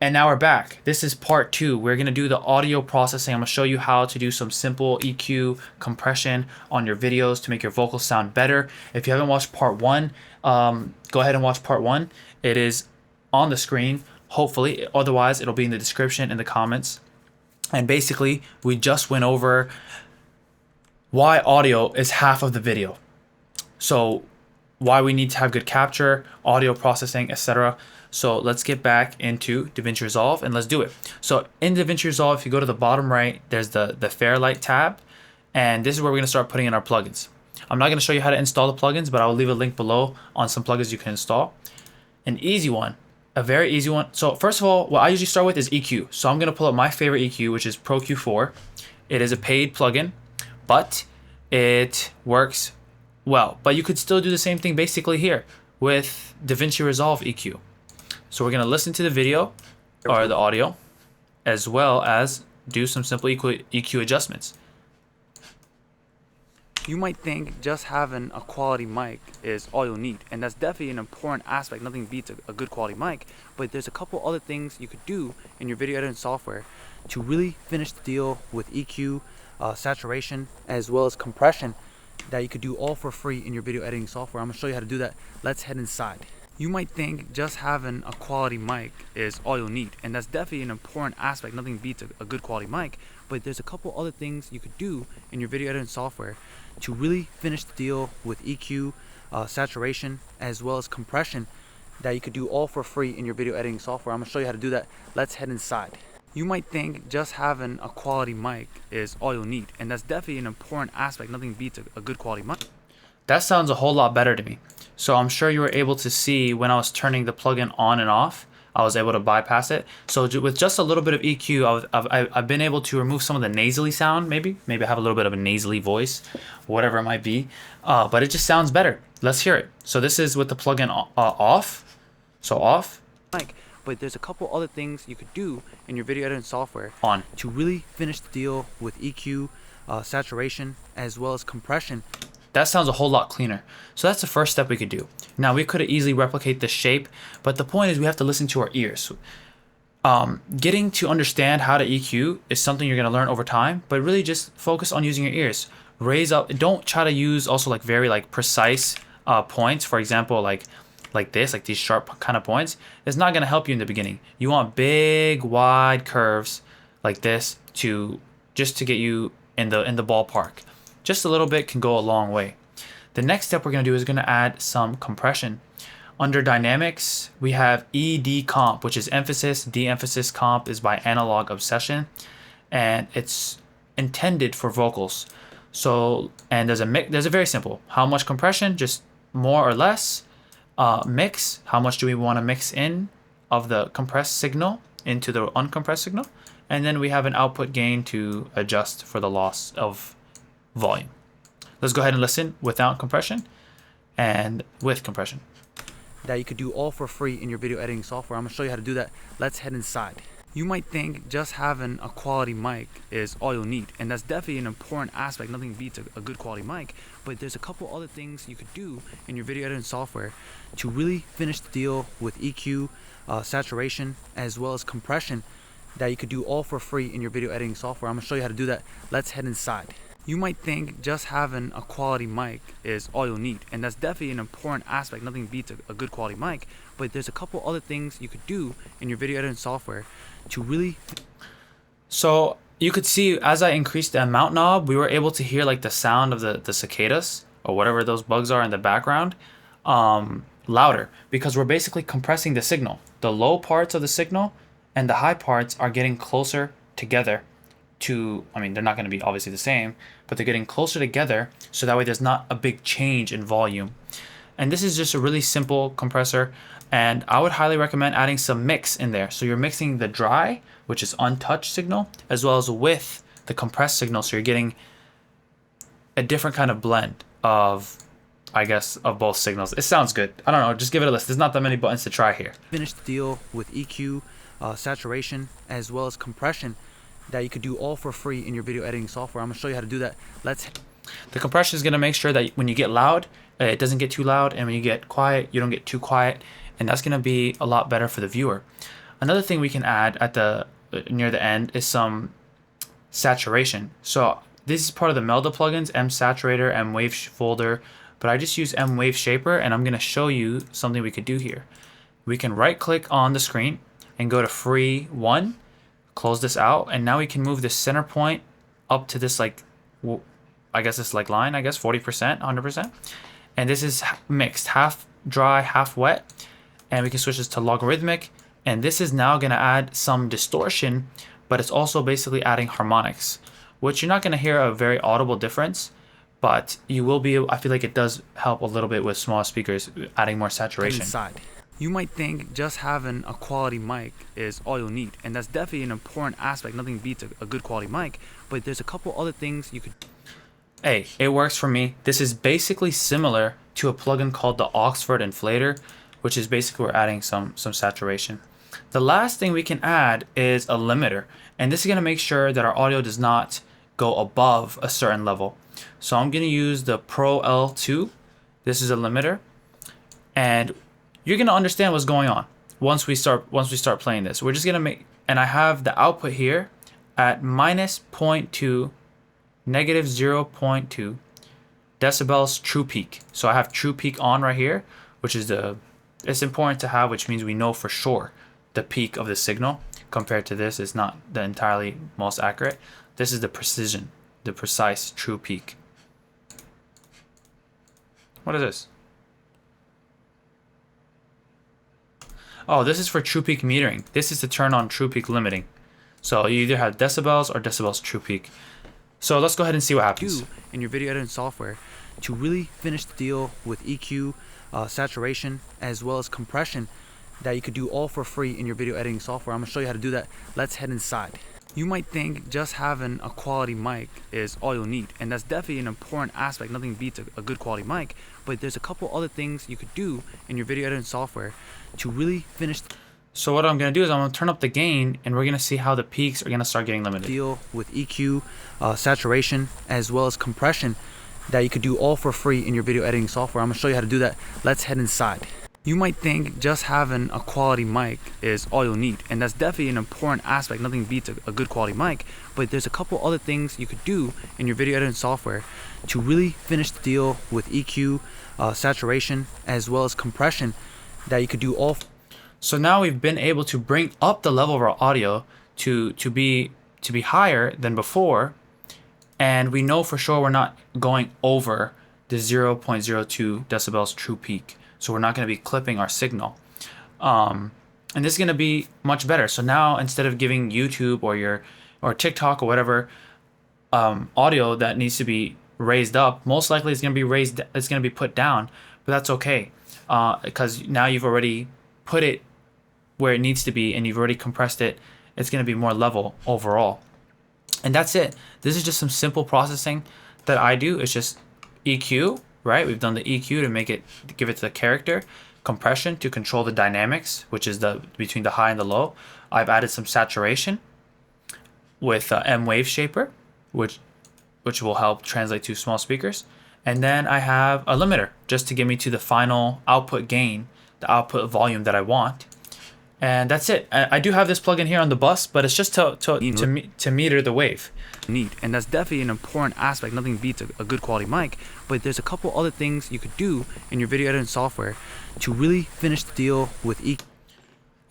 And now we're back. This is part 2. We're going to do the audio processing. I'm going to show you how to do some simple EQ compression on your videos to make your vocals sound better. If you haven't watched part 1, go ahead and watch part 1. It is on the screen, hopefully. Otherwise, it'll be in the description in the comments. And basically, we just went over why audio is half of the video. So why we need to have good capture, audio processing, etc. So let's get back into DaVinci Resolve and let's do it. So in DaVinci Resolve, if you go to the bottom right, there's the Fairlight tab. And this is where we're going to start putting in our plugins. I'm not going to show you how to install the plugins, but I will leave a link below on some plugins you can install. An easy one, a very easy one. So first of all, what I usually start with is EQ. So I'm going to pull up my favorite EQ, which is Pro Q4. It is a paid plugin, but it works well. But you could still do the same thing basically here with DaVinci Resolve EQ. So we're going to listen to the video or the audio as well as do some simple EQ adjustments. You might think just having a quality mic is all you'll need, and that's definitely an important aspect. Nothing beats a good quality mic, but there's a couple other things you could do in your video editing software to really finish the deal with EQ, saturation, as well as compression that you could do all for free in your video editing software. I'm going to show you how to do that. Let's head inside. You might think just having a quality mic is all you'll need, and that's definitely an important aspect. Nothing beats a good quality mic, but there's a couple other things you could do in your video editing software to really finish the deal with EQ, saturation, as well as compression that you could do all for free in your video editing software. I'm going to show you how to do that. Let's head inside. You might think just having a quality mic is all you'll need, and that's definitely an important aspect. Nothing beats a good quality mic. That sounds a whole lot better to me. So I'm sure you were able to see when I was turning the plugin on and off, I was able to bypass it. So with just a little bit of EQ, I've been able to remove some of the nasally sound, maybe I have a little bit of a nasally voice, whatever it might be, but it just sounds better. Let's hear it. So this is with the plugin off, so off. But there's a couple other things you could do in your video editing software On. to really finish the deal with EQ, saturation, as well as compression. That sounds a whole lot cleaner. So that's the first step we could do. Now we could easily replicate the shape, but the point is we have to listen to our ears. Getting to understand how to EQ is something you're gonna learn over time, but really just focus on using your ears. Raise up, don't try to use also like very like precise points. For example, like this, like these sharp kind of points. It's not gonna help you in the beginning. You want big, wide curves like this just to get you in the ballpark. Just a little bit can go a long way. The next step we're going to do is going to add some compression. Under dynamics, we have ED comp, which is emphasis. De-emphasis comp is by Analog Obsession, and it's intended for vocals. So, and there's a very simple. How much compression? Just more or less. Mix. How much do we want to mix in of the compressed signal into the uncompressed signal? And then we have an output gain to adjust for the loss of volume. Let's go ahead and listen without compression and with compression. That you could do all for free in your video editing software. I'm going to show you how to do that. Let's head inside. You might think just having a quality mic is all you'll need, and that's definitely an important aspect. Nothing beats a good quality mic, but there's a couple other things you could do in your video editing software to really finish the deal with EQ, saturation, as well as compression that you could do all for free in your video editing software. I'm going to show you how to do that. Let's head inside. You might think just having a quality mic is all you'll need, and that's definitely an important aspect. Nothing beats a good quality mic, but there's a couple other things you could do in your video editing software to really... So you could see as I increased the amount knob, we were able to hear like the sound of the cicadas or whatever those bugs are in the background louder, because we're basically compressing the signal. The low parts of the signal and the high parts are getting closer together to, I mean, they're not going to be obviously the same, but they're getting closer together so that way there's not a big change in volume. And this is just a really simple compressor, and I would highly recommend adding some mix in there. So you're mixing the dry, which is untouched signal, as well as with the compressed signal, so you're getting a different kind of blend of, I guess, of both signals. It sounds good. I don't know, just give it a list. There's not that many buttons to try here. Finish the deal with EQ, saturation, as well as compression that you could do all for free in your video editing software. I'm going to show you how to do that. The compression is going to make sure that when you get loud, it doesn't get too loud, and when you get quiet, you don't get too quiet, and that's going to be a lot better for the viewer. Another thing we can add at the near the end is some saturation. So this is part of the Melda plugins, M Saturator, M Wave Folder, but I just use M Wave Shaper, and I'm going to show you something we could do here. We can right click on the screen and go to free one, close this out, and now we can move the center point up to this, like, I guess this like line, 40%, 100%. And this is mixed, half dry, half wet. And we can switch this to logarithmic. And this is now going to add some distortion, but it's also basically adding harmonics, which you're not going to hear a very audible difference, but you will be, I feel like it does help a little bit with small speakers, adding more saturation. Inside. You might think just having a quality mic is all you'll need, and that's definitely an important aspect. Nothing beats a good quality mic, but there's a couple other things you could. Hey, it works for me. This is basically similar to a plugin called the Oxford Inflator, which is basically we're adding some saturation. The last thing we can add is a limiter, and this is going to make sure that our audio does not go above a certain level. So I'm going to use the Pro L2. This is a limiter, and you're going to understand what's going on once we start playing this. We're just going to make, and I have the output here at minus 0.2, negative 0.2 decibels true peak. So I have true peak on right here, which is it's important to have, which means we know for sure the peak of the signal. Compared to this, it's not the entirely most accurate. This is the precision, the precise true peak. What is this? Oh, this is for true peak metering. This is to turn on true peak limiting. So you either have decibels or decibels true peak. So let's go ahead and see what happens. In your video editing software to really finish the deal with EQ, saturation, as well as compression that you could do all for free in your video editing software. I'm going to show you how to do that. Let's head inside. You might think just having a quality mic is all you'll need, and that's definitely an important aspect. Nothing beats a good quality mic, but there's a couple other things you could do in your video editing software to really finish. So what I'm going to do is I'm going to turn up the gain, and we're going to see how the peaks are going to start getting limited. Deal with EQ, saturation, as well as compression that you could do all for free in your video editing software. I'm going to show you how to do that. Let's head inside. You might think just having a quality mic is all you'll need, and that's definitely an important aspect. Nothing beats a good quality mic, but there's a couple other things you could do in your video editing software to really finish the deal with EQ, saturation, as well as compression that you could do all. So now we've been able to bring up the level of our audio to be higher than before, and we know for sure we're not going over the 0.02 decibels true peak. So we're not going to be clipping our signal. And this is going to be much better. So now instead of giving YouTube or TikTok or whatever audio that needs to be raised up, most likely it's going to be put down, but that's okay. Because now you've already put it where it needs to be and you've already compressed it. It's going to be more level overall. And that's it. This is just some simple processing that I do. It's just EQ. Right, we've done the EQ to give it the character, compression to control the dynamics, which is between the high and the low. I've added some saturation with M Wave Shaper, which will help translate to small speakers, and then I have a limiter just to get me to the final output gain, the output volume that I want, and that's it. I do have this plugin here on the bus, but it's just to meter the wave. Need, and that's definitely an important aspect. Nothing beats a good quality mic, but there's a couple other things you could do in your video editing software to really finish the deal with EQ.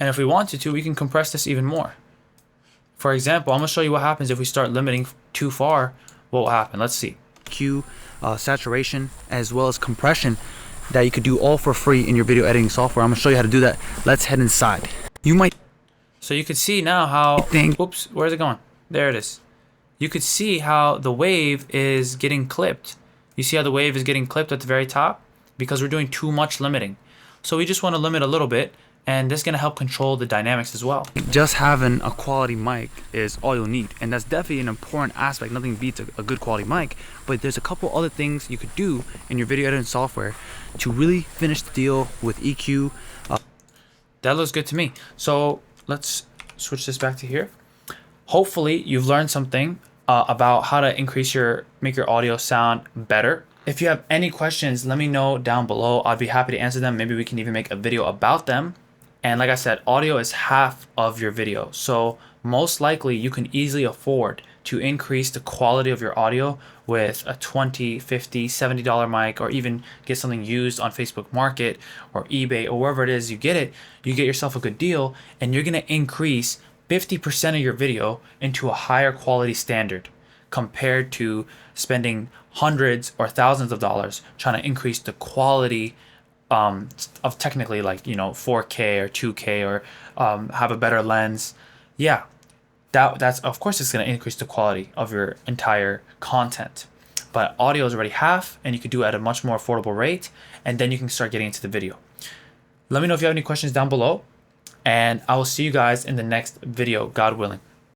And if we wanted to, we can compress this even more. For example, I'm going to show you what happens if we start limiting too far. What will happen? Let's see. EQ, saturation, as well as compression that you could do all for free in your video editing software. I'm going to show you how to do that. Let's head inside. So you could see now how. Oops, where's it going? There it is. You could see how the wave is getting clipped. You see how the wave is getting clipped at the very top? Because we're doing too much limiting. So we just want to limit a little bit, and this is going to help control the dynamics as well. Just having a quality mic is all you'll need, and that's definitely an important aspect. Nothing beats a good quality mic, but there's a couple other things you could do in your video editing software to really finish the deal with EQ. That looks good to me. So let's switch this back to here. Hopefully you've learned something about how to make your audio sound better. If you have any questions, let me know down below. I'd be happy to answer them. Maybe we can even make a video about them. And like I said, audio is half of your video. So most likely you can easily afford to increase the quality of your audio with a $20, $50, $70 mic, or even get something used on Facebook Market or eBay or wherever it is you get it. You get yourself a good deal and you're going to increase 50% of your video into a higher quality standard compared to spending hundreds or thousands of dollars trying to increase the quality of technically, like, 4K or 2K, or have a better lens. Yeah, that's of course it's going to increase the quality of your entire content. But audio is already half, and you could do it at a much more affordable rate, and then you can start getting into the video. Let me know if you have any questions down below, and I will see you guys in the next video, God willing.